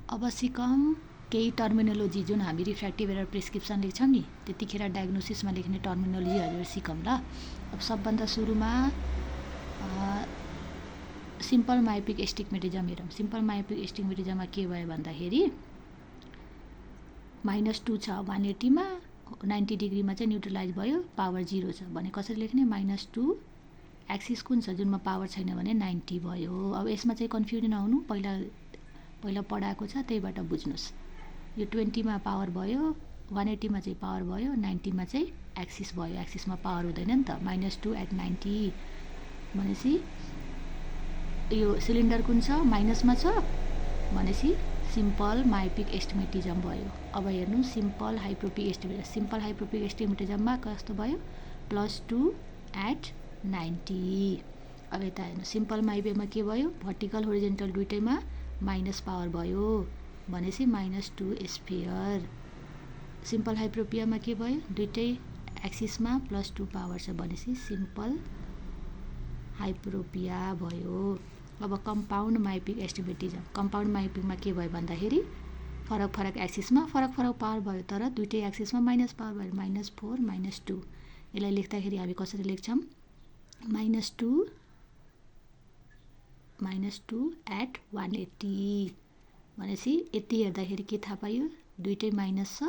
अब सिकौँ केही टर्मिनोलोजी जुन हामी रिफ्र्याक्टिभ एरर प्रिस्क्रिप्सन लेख्छौँ नि त्यतिखेर डायग्नोसिसमा लेख्ने टर्मिनोलोजीहरू सिकौँ ल। अब सबभन्दा सुरुमा सिम्पल मायोपिक एस्टिग्मेटिजम हेरौँ। सिम्पल मायोपिक एस्टिग्मेटिजममा के भयो भन्दाखेरि -2 छ 180 मा 90 डिग्रीमा चाहिँ न्युट्रलाइज भयो, पावर 0 छ भने कसरी लेख्ने -2 एक्सिस कुन छ जुनमा पावर छैन भने 90 भयो। अब यसमा चाहिँ कन्फ्युज नहुनु, पहिला पढाएको छ त्यहीबाट बुझ्नुहोस्। यो 20 मा पावर भयो, 180 मा चाहिँ पावर भयो, 90 मा चाहिँ एक्सिस भयो। एक्सिसमा पावर हुँदैन नि त। -2 एट 90 भनेपछि यो सिलिन्डर कुन छ माइनसमा छ भनेपछि सिम्पल मायोपिक एस्टिग्मेटिजम भयो। अब हेर्नु सिम्पल हाइप्रोपिक एस्टिग्मेटिजम। सिम्पल हाइप्रोपिक एस्टिग्मेटिजममा कस्तो भयो +2 एट 90। अब यता हेर्नु सिम्पल मायोपिकमा के भयो भर्टिकल होरिजेन्टल दुइटैमा माइनस पावर भयो भनेपछि -2 स्फियर। सिम्पल हाइप्रोपियामा के भयो दुइटै एक्सिसमा +2 पावर छ भनेपछि सिम्पल हाइप्रोपिया भयो। अब कम्पाउन्ड मायोपिक एस्टिग्मेटिजम। कम्पाउन्ड मायोपिकमा के भयो भन्दाखेरि फरक एक्सिसमा फरक पावर भयो तर दुइटै एक्सिसमा माइनस पावर भयो, -4 -2। यसलाई लेख्दाखेरि हामी कसरी लेख्छौँ -2 एट 180 भनेपछि यति हेर्दाखेरि के थाहा पाइयो दुइटै माइनस छ